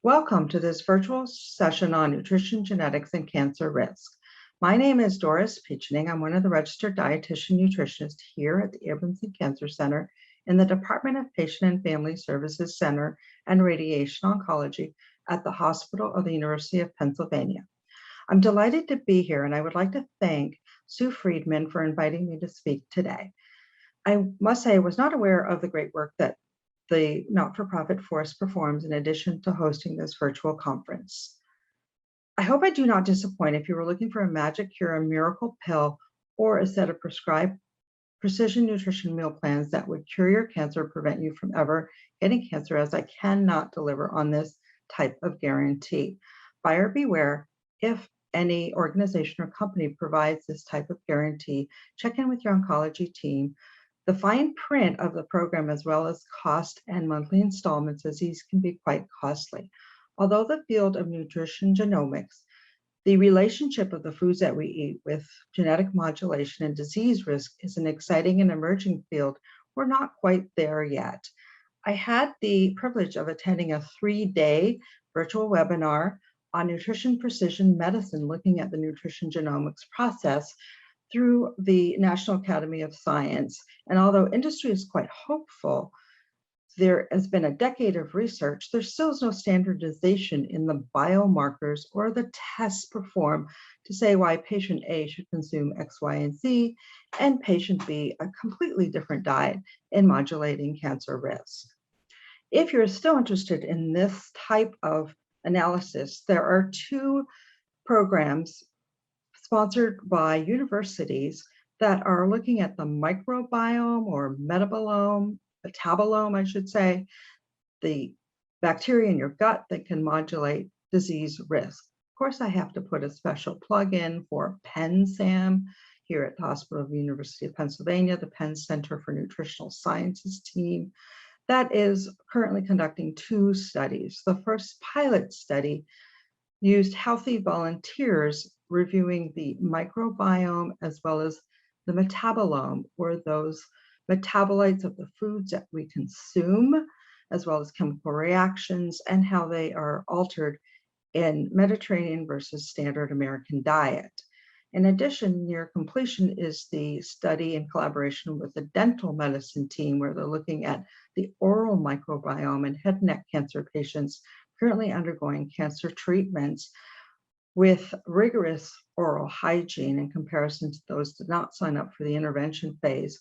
Welcome to this virtual session on nutrition, genetics, and cancer risk. My name is Doris Piccinin. I'm one of the registered dietitian nutritionists here at the Abramson Cancer Center in the Department of Patient and Family Services Center and Radiation Oncology at the Hospital of the University of Pennsylvania. I'm delighted to be here, and I would like to thank Sue Friedman for inviting me to speak today. I must say I was not aware of the great work that the not-for-profit force performs in addition to hosting this virtual conference. I hope I do not disappoint. If you were looking for a magic cure, a miracle pill, or a set of prescribed precision nutrition meal plans that would cure your cancer or prevent you from ever getting cancer, as I cannot deliver on this type of guarantee. Buyer beware. If any organization or company provides this type of guarantee, check in with your oncology team. The fine print of the program, as well as cost and monthly installments, as these can be quite costly. Although the field of nutrition genomics, the relationship of the foods that we eat with genetic modulation and disease risk is an exciting and emerging field, we're not quite there yet. I had the privilege of attending a 3-day virtual webinar on nutrition precision medicine, looking at the nutrition genomics process through the National Academy of Science. And although industry is quite hopeful, there has been a decade of research, there still is no standardization in the biomarkers or the tests performed to say why patient A should consume X, Y, and Z, and patient B a completely different diet in modulating cancer risk. If you're still interested in this type of analysis, there are 2 programs sponsored by universities that are looking at the microbiome or metabolome, I should say, the bacteria in your gut that can modulate disease risk. Of course, I have to put a special plug in for PennSAM here at the Hospital of the University of Pennsylvania, the Penn Center for Nutritional Sciences team that is currently conducting 2 studies. The first pilot study used healthy volunteers reviewing the microbiome as well as the metabolome, or those metabolites of the foods that we consume, as well as chemical reactions and how they are altered in Mediterranean versus standard American diet. In addition, near completion is the study in collaboration with the dental medicine team, where they're looking at the oral microbiome in head and neck cancer patients currently undergoing cancer treatments with rigorous oral hygiene in comparison to those that did not sign up for the intervention phase,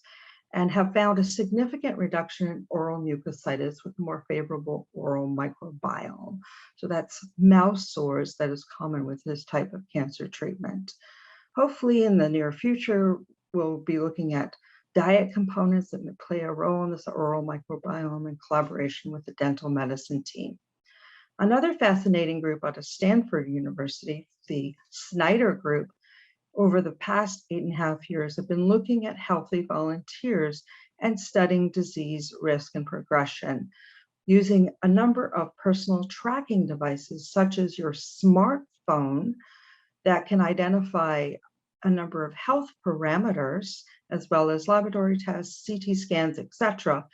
and have found a significant reduction in oral mucositis with a more favorable oral microbiome. So that's mouse sores that is common with this type of cancer treatment. Hopefully in the near future, we'll be looking at diet components that may play a role in this oral microbiome in collaboration with the dental medicine team. Another fascinating group out of Stanford University, the Snyder Group, over the past 8.5 years have been looking at healthy volunteers and studying disease risk and progression using a number of personal tracking devices, such as your smartphone, that can identify a number of health parameters, as well as laboratory tests, CT scans, etc.,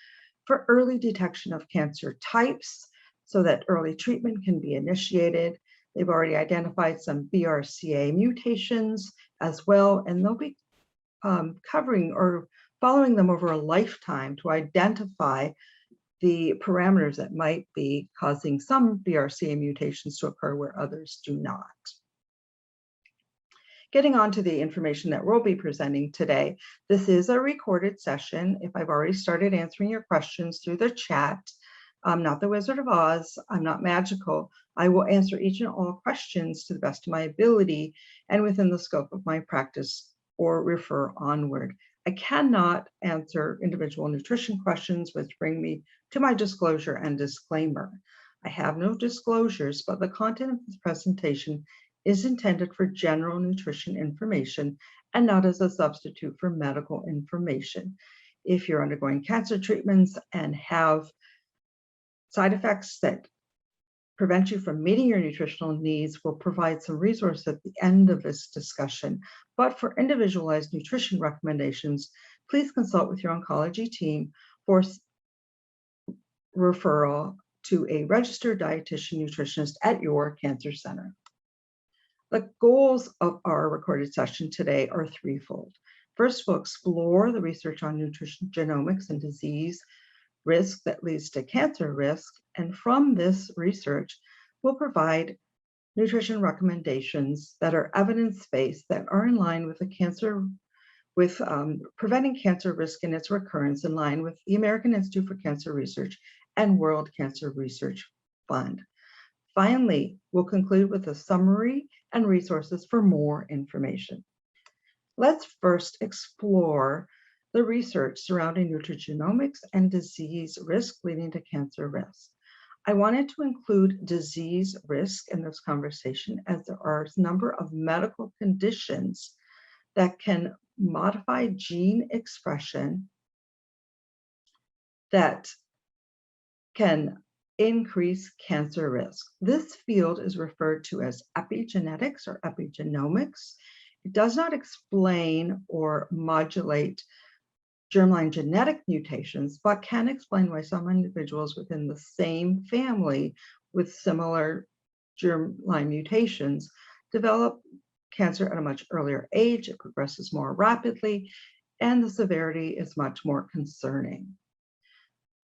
for early detection of cancer types, so that early treatment can be initiated. They've already identified some BRCA mutations as well, and they'll be covering or following them over a lifetime to identify the parameters that might be causing some BRCA mutations to occur where others do not. Getting on to the information that we'll be presenting today, this is a recorded session. If I've already started answering your questions through the chat, I'm not the Wizard of Oz, I'm not magical. I will answer each and all questions to the best of my ability and within the scope of my practice, or refer onward. I cannot answer individual nutrition questions, which bring me to my disclosure and disclaimer. I have no disclosures, but the content of this presentation is intended for general nutrition information and not as a substitute for medical information. If you're undergoing cancer treatments and have side effects that prevent you from meeting your nutritional needs, we'll provide some resources at the end of this discussion. But for individualized nutrition recommendations, please consult with your oncology team for referral to a registered dietitian nutritionist at your cancer center. The goals of our recorded session today are threefold. First, we'll explore the research on nutrition genomics and disease risk that leads to cancer risk. And from this research, we'll provide nutrition recommendations that are evidence-based, that are in line with preventing cancer risk and its recurrence, in line with the American Institute for Cancer Research and World Cancer Research Fund. Finally, we'll conclude with a summary and resources for more information. Let's first explore the research surrounding nutrigenomics and disease risk leading to cancer risk. I wanted to include disease risk in this conversation as there are a number of medical conditions that can modify gene expression that can increase cancer risk. This field is referred to as epigenetics or epigenomics. It does not explain or modulate germline genetic mutations, but can explain why some individuals within the same family with similar germline mutations develop cancer at a much earlier age. It progresses more rapidly, and the severity is much more concerning.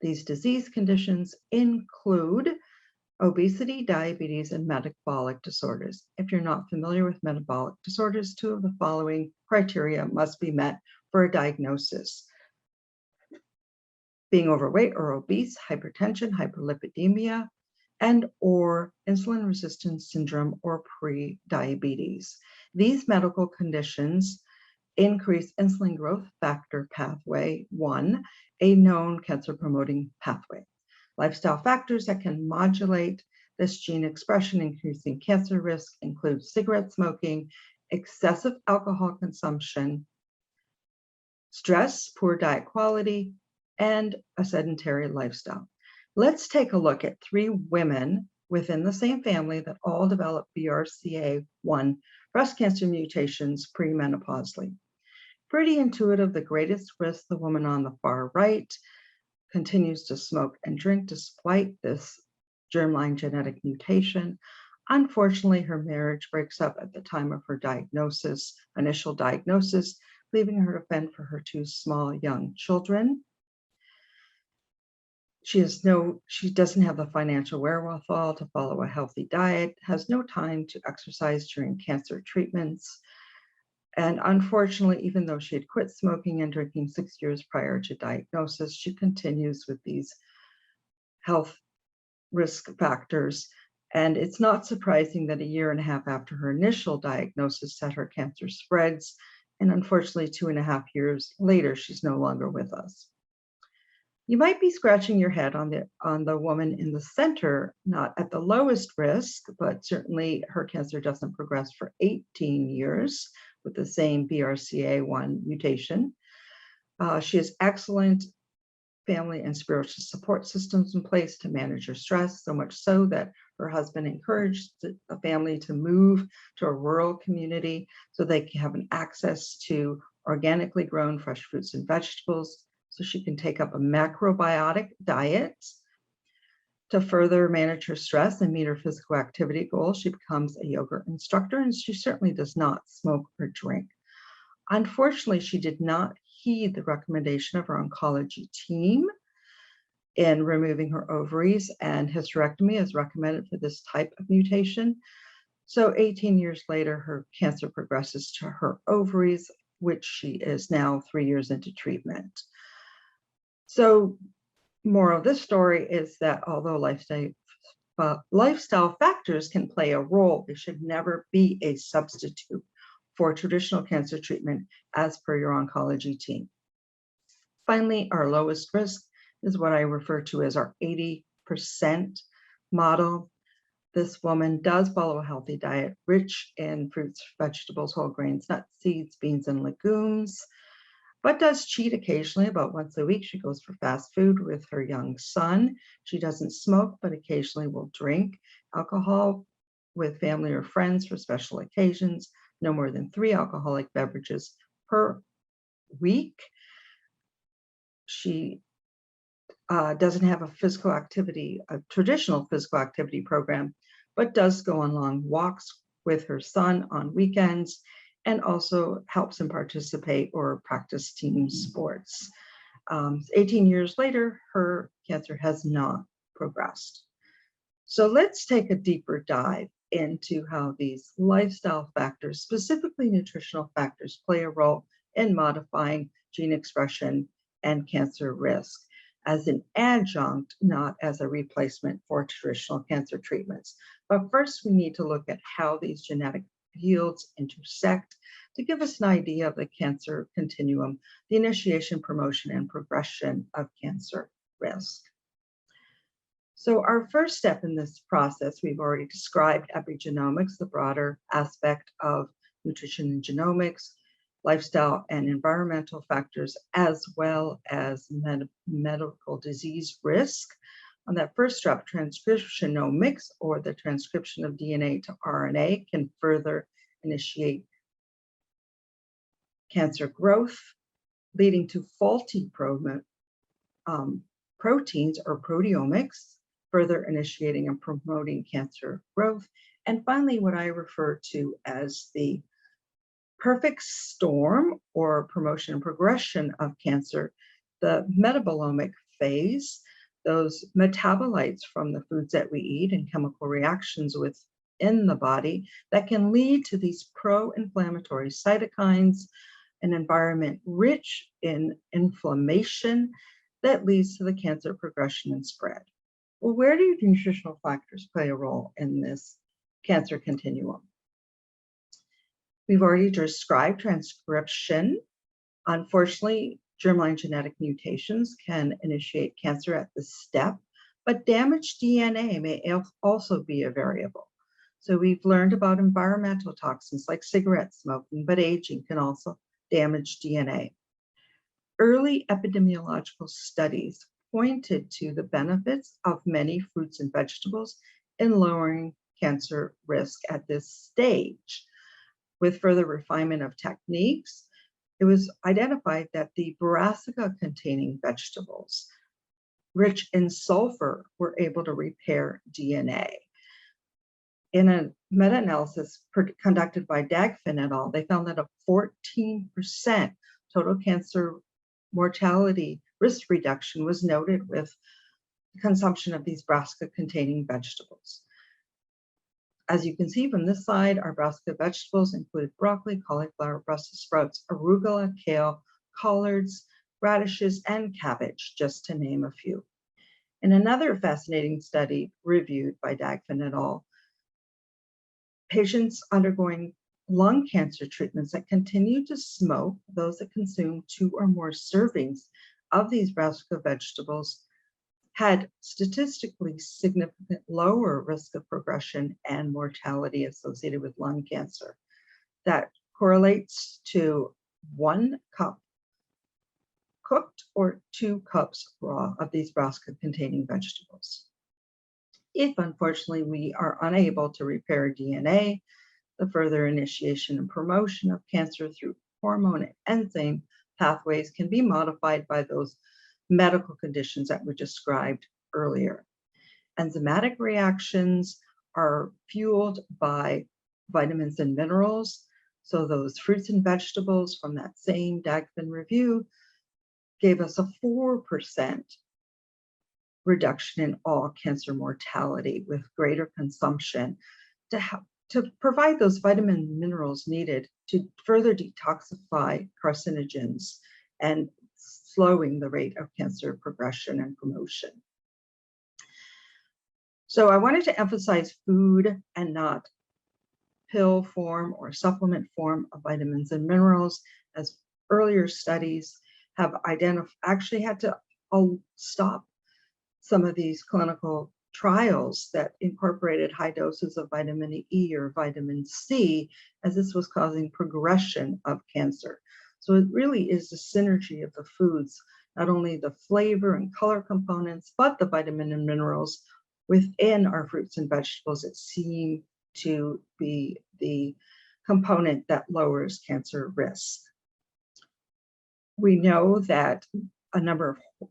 These disease conditions include obesity, diabetes, and metabolic disorders. If you're not familiar with metabolic disorders, two of the following criteria must be met for a diagnosis: being overweight or obese, hypertension, hyperlipidemia, and or insulin resistance syndrome or pre-diabetes. These medical conditions increase insulin growth factor pathway 1, a known cancer promoting pathway. Lifestyle factors that can modulate this gene expression, increasing cancer risk, include cigarette smoking, excessive alcohol consumption, stress, poor diet quality, and a sedentary lifestyle. Let's take a look at 3 women within the same family that all developed BRCA1 breast cancer mutations premenopausally. Pretty intuitive. The greatest risk, the woman on the far right, continues to smoke and drink despite this germline genetic mutation. Unfortunately, her marriage breaks up at the time of her initial diagnosis, leaving her to fend for her 2 small young children. She doesn't have the financial wherewithal to follow a healthy diet, has no time to exercise during cancer treatments. And unfortunately, even though she had quit smoking and drinking 6 years prior to diagnosis, she continues with these health risk factors. And it's not surprising that a year and a half after her initial diagnosis that her cancer spreads. And unfortunately, 2.5 years later, she's no longer with us. You might be scratching your head on the woman in the center, not at the lowest risk, but certainly her cancer doesn't progress for 18 years with the same BRCA1 mutation. She has excellent family and spiritual support systems in place to manage her stress, so much so that her husband encouraged the family to move to a rural community so they can have an access to organically grown fresh fruits and vegetables, so she can take up a macrobiotic diet. To further manage her stress and meet her physical activity goals, she becomes a yoga instructor, and she certainly does not smoke or drink. Unfortunately, she did not heed the recommendation of her oncology team in removing her ovaries, and hysterectomy is recommended for this type of mutation. So 18 years later, her cancer progresses to her ovaries, which she is now 3 years into treatment. So moral of this story is that although lifestyle factors can play a role, they should never be a substitute for traditional cancer treatment as per your oncology team. Finally, our lowest risk is what I refer to as our 80% model. This woman does follow a healthy diet rich in fruits, vegetables, whole grains, nuts, seeds, beans, and legumes, but does cheat occasionally. About once a week, she goes for fast food with her young son. She doesn't smoke, but occasionally will drink alcohol with family or friends for special occasions, no more than 3 alcoholic beverages per week. She doesn't have a physical activity, a traditional physical activity program, but does go on long walks with her son on weekends and also helps him participate or practice team sports. 18 years later, her cancer has not progressed. So let's take a deeper dive into how these lifestyle factors, specifically nutritional factors, play a role in modifying gene expression and cancer risk as an adjunct, not as a replacement for traditional cancer treatments. But first, we need to look at how these genetic fields intersect to give us an idea of the cancer continuum, the initiation, promotion, and progression of cancer risk. So our first step in this process, we've already described epigenomics, the broader aspect of nutrition and genomics, lifestyle and environmental factors, as well as medical disease risk. On that first step, transcriptomics, or the transcription of DNA to RNA, can further initiate cancer growth, leading to faulty proteins or proteomics, further initiating and promoting cancer growth. And finally, what I refer to as the perfect storm or promotion and progression of cancer, the metabolomic phase, those metabolites from the foods that we eat and chemical reactions within the body that can lead to these pro-inflammatory cytokines, an environment rich in inflammation that leads to the cancer progression and spread. Well, where do nutritional factors play a role in this cancer continuum? We've already described transcription. Unfortunately, germline genetic mutations can initiate cancer at this step, but damaged DNA may also be a variable. So we've learned about environmental toxins like cigarette smoking, but aging can also damage DNA. Early epidemiological studies pointed to the benefits of many fruits and vegetables in lowering cancer risk at this stage. With further refinement of techniques, it was identified that the brassica-containing vegetables, rich in sulfur, were able to repair DNA. In a meta-analysis conducted by Dagfin et al., they found that a 14% total cancer mortality risk reduction was noted with the consumption of these brassica-containing vegetables. As you can see from this slide, our brassica vegetables include broccoli, cauliflower, Brussels sprouts, arugula, kale, collards, radishes, and cabbage, just to name a few. In another fascinating study reviewed by Dagfin et al., patients undergoing lung cancer treatments that continue to smoke, those that consume 2 or more servings of these brassica vegetables, had statistically significant lower risk of progression and mortality associated with lung cancer. That correlates to 1 cup cooked or 2 cups raw of these brassica-containing vegetables. If, unfortunately, we are unable to repair DNA, the further initiation and promotion of cancer through hormone and enzyme pathways can be modified by those medical conditions that were described earlier. Enzymatic reactions are fueled by vitamins and minerals. So those fruits and vegetables from that same Dagfin review gave us a 4% reduction in all cancer mortality with greater consumption to provide those vitamin and minerals needed to further detoxify carcinogens and slowing the rate of cancer progression and promotion. So I wanted to emphasize food and not pill form or supplement form of vitamins and minerals, as earlier studies have actually had to stop some of these clinical trials that incorporated high doses of vitamin E or vitamin C, as this was causing progression of cancer. So it really is the synergy of the foods, not only the flavor and color components, but the vitamin and minerals within our fruits and vegetables that seem to be the component that lowers cancer risk. We know that a number of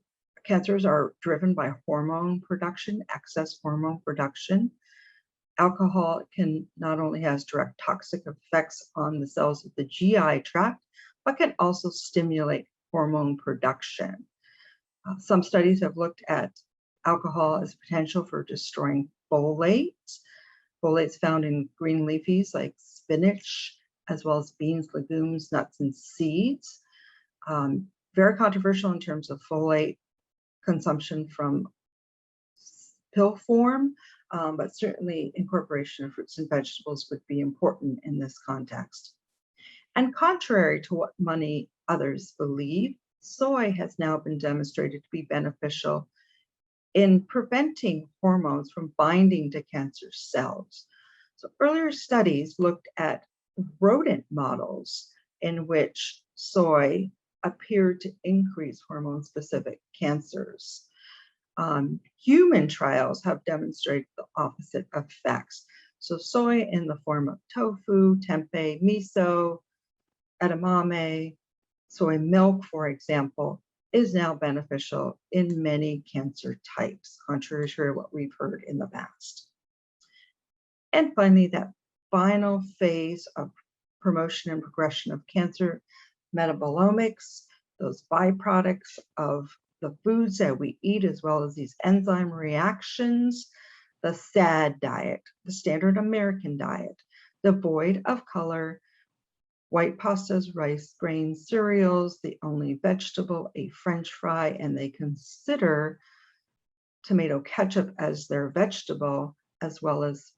Cancers are driven by hormone production, excess hormone production. Alcohol can not only has direct toxic effects on the cells of the GI tract, but can also stimulate hormone production. Some studies have looked at alcohol as potential for destroying folate. Folate's found in green leafies like spinach, as well as beans, legumes, nuts, and seeds. Very controversial in terms of folate consumption from pill form, but certainly incorporation of fruits and vegetables would be important in this context. And contrary to what many others believe, soy has now been demonstrated to be beneficial in preventing hormones from binding to cancer cells. So earlier studies looked at rodent models in which soy appeared to increase hormone-specific cancers. Human trials have demonstrated the opposite effects. So soy in the form of tofu, tempeh, miso, edamame, soy milk, for example, is now beneficial in many cancer types, contrary to what we've heard in the past. And finally, that final phase of promotion and progression of cancer, metabolomics, those byproducts of the foods that we eat, as well as these enzyme reactions, the SAD diet, the standard American diet, devoid of color, white pastas, rice, grains, cereals, the only vegetable, a French fry, and they consider tomato ketchup as their vegetable, as well as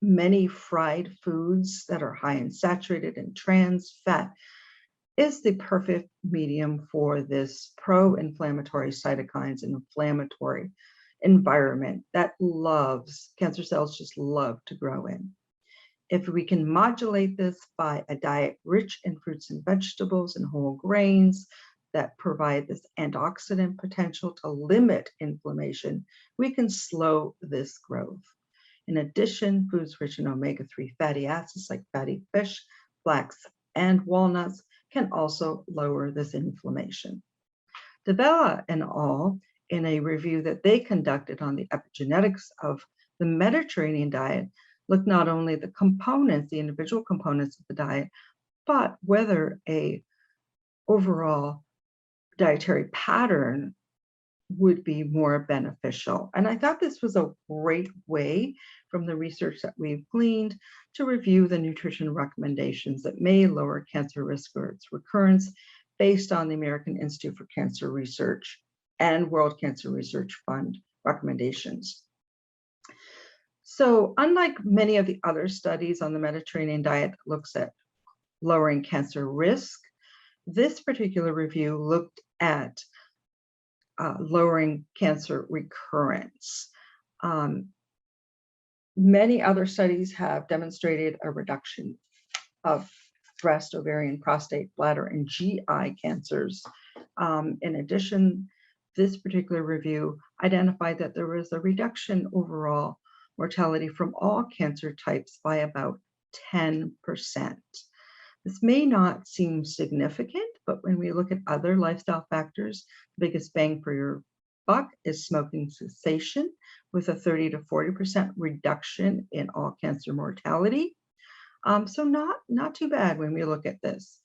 many fried foods that are high in saturated and trans fat, is the perfect medium for this pro-inflammatory cytokines and inflammatory environment that cancer cells just love to grow in. If we can modulate this by a diet rich in fruits and vegetables and whole grains that provide this antioxidant potential to limit inflammation, we can slow this growth. In addition, foods rich in omega-3 fatty acids like fatty fish, flax, and walnuts can also lower this inflammation. Devella et al., in a review that they conducted on the epigenetics of the Mediterranean diet, looked not only at the components, the individual components of the diet, but whether a overall dietary pattern would be more beneficial. And I thought this was a great way from the research that we've gleaned to review the nutrition recommendations that may lower cancer risk or its recurrence based on the American Institute for Cancer Research and World Cancer Research Fund recommendations. So unlike many of the other studies on the Mediterranean diet that looks at lowering cancer risk, this particular review looked at lowering cancer recurrence. Many other studies have demonstrated a reduction of breast, ovarian, prostate, bladder, and GI cancers. In addition, this particular review identified that there was a reduction overall mortality from all cancer types by about 10%. This may not seem significant, but when we look at other lifestyle factors, the biggest bang for your buck is smoking cessation, with a 30 to 40% reduction in all cancer mortality. So not too bad when we look at this.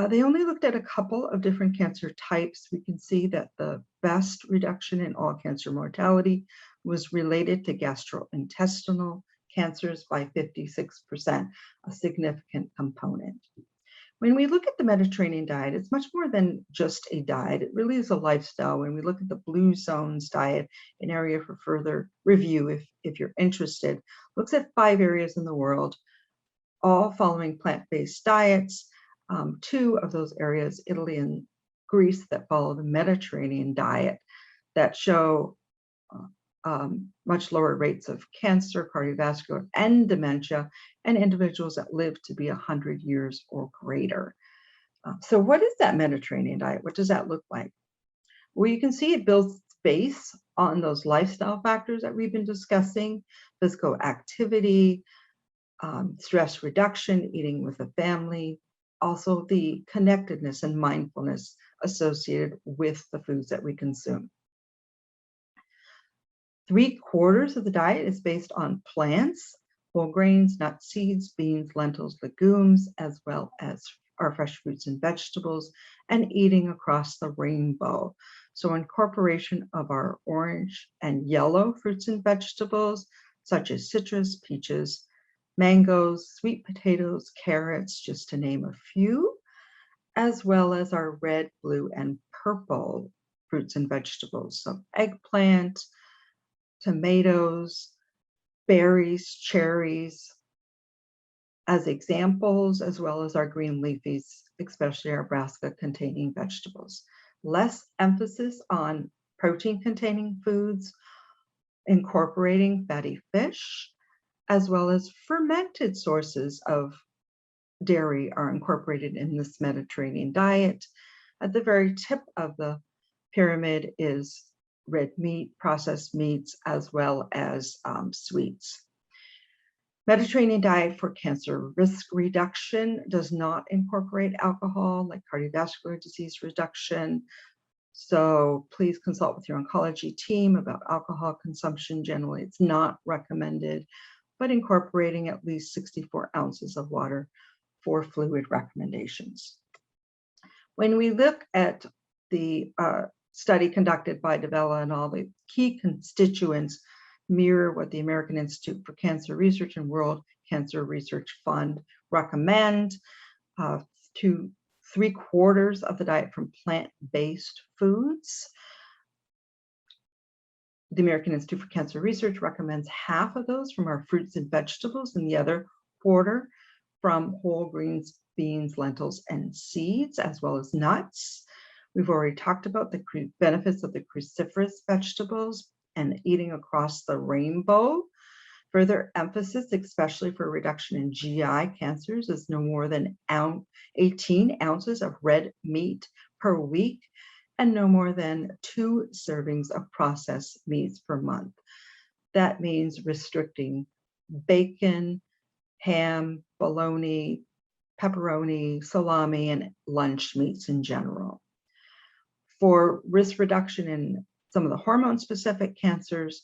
They only looked at a couple of different cancer types. We can see that the best reduction in all cancer mortality was related to gastrointestinal cancers by 56%, a significant component. When we look at the Mediterranean diet, it's much more than just a diet. It really is a lifestyle. When we look at the Blue Zones diet, an area for further review if you're interested, looks at 5 areas in the world, all following plant-based diets. 2 of those areas, Italy and Greece, that follow the Mediterranean diet, that show much lower rates of cancer, cardiovascular, and dementia, and individuals that live to be 100 years or greater. So what is that Mediterranean diet? What does that look like? Well, you can see it builds base on those lifestyle factors that we've been discussing: physical activity, stress reduction, eating with a family, also the connectedness and mindfulness associated with the foods that we consume. 3/4 of the diet is based on plants, whole grains, nuts, seeds, beans, lentils, legumes, as well as our fresh fruits and vegetables, and eating across the rainbow. So incorporation of our orange and yellow fruits and vegetables, such as citrus, peaches, mangoes, sweet potatoes, carrots, just to name a few, as well as our red, blue, and purple fruits and vegetables. So eggplant, tomatoes, berries, cherries, as examples, as well as our green leafies, especially our brassica-containing vegetables. Less emphasis on protein-containing foods, incorporating fatty fish, as well as fermented sources of dairy are incorporated in this Mediterranean diet. At the very tip of the pyramid is red meat, processed meats, as well as sweets. Mediterranean diet for cancer risk reduction does not incorporate alcohol, like cardiovascular disease reduction. So please consult with your oncology team about alcohol consumption. Generally, it's not recommended, but incorporating at least 64 ounces of water for fluid recommendations. When we look at the study conducted by Davella and all, the key constituents mirror what the American Institute for Cancer Research and World Cancer Research Fund recommend. To 3/4 of the diet from plant-based foods. The American Institute for Cancer Research recommends half of those from our fruits and vegetables, and the other quarter from whole grains, beans, lentils, and seeds, as well as nuts. We've already talked about the benefits of the cruciferous vegetables and eating across the rainbow. Further emphasis, especially for reduction in GI cancers, is no more than 18 ounces of red meat per week and no more than 2 servings of processed meats per month. That means restricting bacon, ham, bologna, pepperoni, salami, and lunch meats in general. For risk reduction in some of the hormone-specific cancers,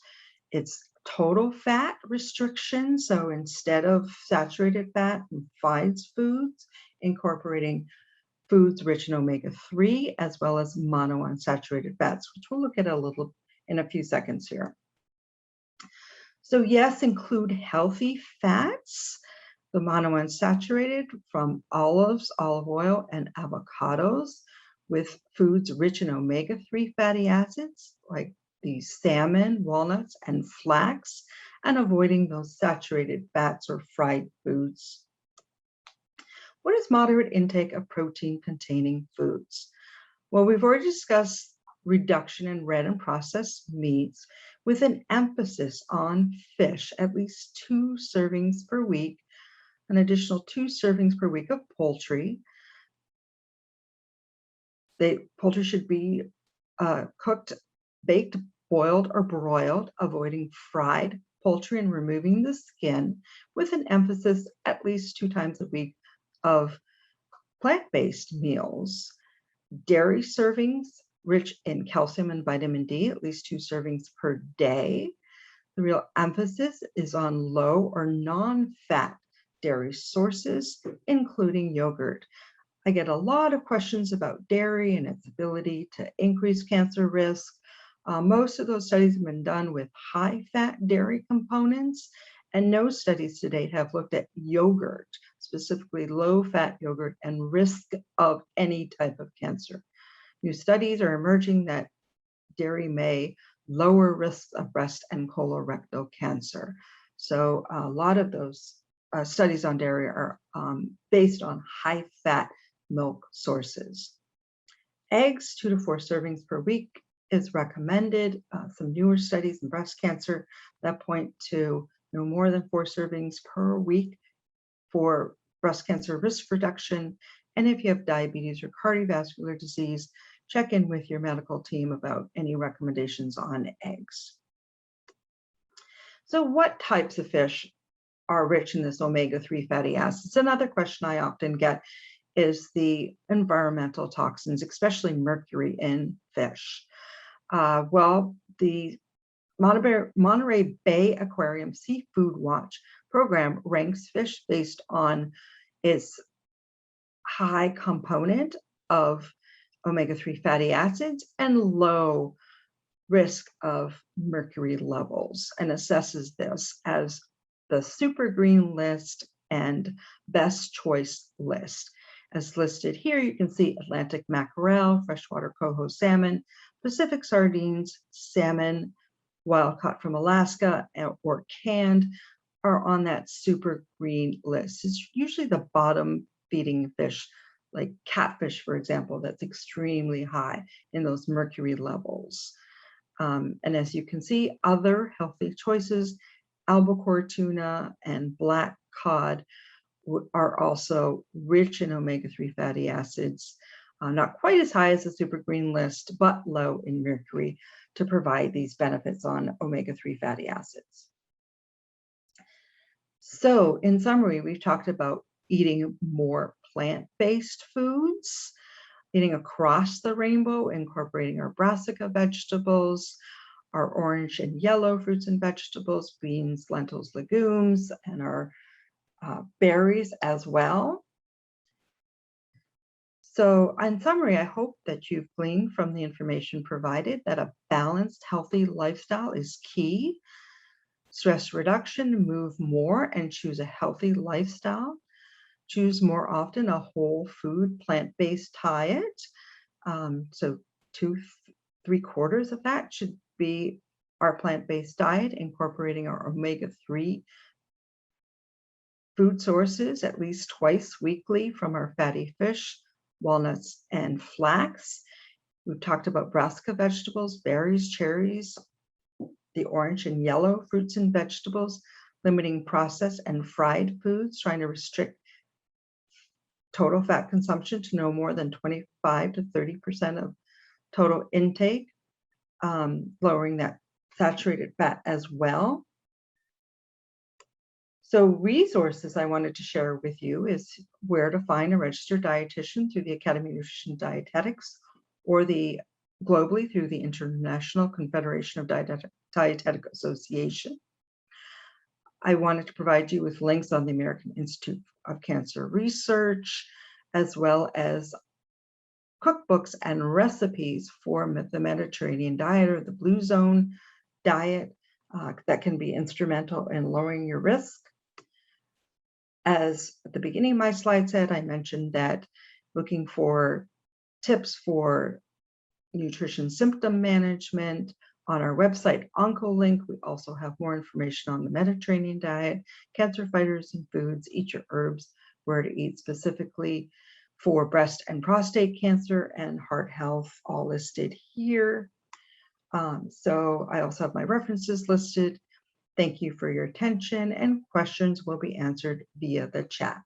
it's total fat restriction. So instead of saturated fat and fried foods, incorporating foods rich in omega-3 as well as monounsaturated fats, which we'll look at a little in a few seconds here. So yes, include healthy fats, the monounsaturated from olives, olive oil, and avocados, with foods rich in omega-3 fatty acids like the salmon, walnuts, and flax, and avoiding those saturated fats or fried foods. What is moderate intake of protein-containing foods? Well, we've already discussed reduction in red and processed meats with an emphasis on fish, at least 2 servings per week, an additional 2 servings per week of poultry. Poultry should be cooked, baked, boiled, or broiled, avoiding fried poultry and removing the skin, with an emphasis at least 2 times a week of plant-based meals. Dairy servings rich in calcium and vitamin D, at least 2 servings per day. The real emphasis is on low or non-fat dairy sources, including yogurt. I get a lot of questions about dairy and its ability to increase cancer risk. Most of those studies have been done with high-fat dairy components, and no studies to date have looked at yogurt, specifically low-fat yogurt, and risk of any type of cancer. New studies are emerging that dairy may lower risks of breast and colorectal cancer. So a lot of those studies on dairy are based on high-fat milk sources. Eggs, 2 to 4 servings per week is recommended. Some newer studies in breast cancer that point to no more than 4 servings per week for breast cancer risk reduction. And if you have diabetes or cardiovascular disease, check in with your medical team about any recommendations on eggs. So what types of fish are rich in this omega-3 fatty acids? Another question I often get is the environmental toxins, especially mercury in fish. Well, the Monterey Bay Aquarium Seafood Watch program ranks fish based on its high component of omega-3 fatty acids and low risk of mercury levels, and assesses this as the super green list and best choice list. As listed here, you can see Atlantic mackerel, freshwater coho salmon, Pacific sardines, salmon, wild caught from Alaska, or canned, are on that super green list. It's usually the bottom feeding fish, like catfish, for example, that's extremely high in those mercury levels. And as you can see, other healthy choices, albacore tuna and black cod, are also rich in omega-3 fatty acids, not quite as high as the super green list, but low in mercury to provide these benefits on omega-3 fatty acids. So in summary, we've talked about eating more plant-based foods, eating across the rainbow, incorporating our brassica vegetables, our orange and yellow fruits and vegetables, beans, lentils, legumes, and our berries as well. So in summary, I hope that you've gleaned from the information provided that a balanced, healthy lifestyle is key. Stress reduction, move more and choose a healthy lifestyle. Choose more often a whole food, plant-based diet. So 2-3/4 of that should be our plant-based diet, incorporating our omega-3 food sources at least twice weekly from our fatty fish, walnuts, and flax. We've talked about brassica vegetables, berries, cherries, the orange and yellow fruits and vegetables, limiting processed and fried foods, trying to restrict total fat consumption to no more than 25 to 30% of total intake, lowering that saturated fat as well. So resources I wanted to share with you is where to find a registered dietitian through the Academy of Nutrition and Dietetics, or globally through the International Confederation of Dietetic Association. I wanted to provide you with links on the American Institute of Cancer Research, as well as cookbooks and recipes for the Mediterranean diet or the Blue Zone diet that can be instrumental in lowering your risk. As at the beginning of my slide said, I mentioned that looking for tips for nutrition symptom management on our website, OncoLink. We also have more information on the Mediterranean diet, cancer fighters and foods, eat your herbs, where to eat specifically for breast and prostate cancer, and heart health, all listed here. So I also have my references listed. Thank you for your attention, and questions will be answered via the chat.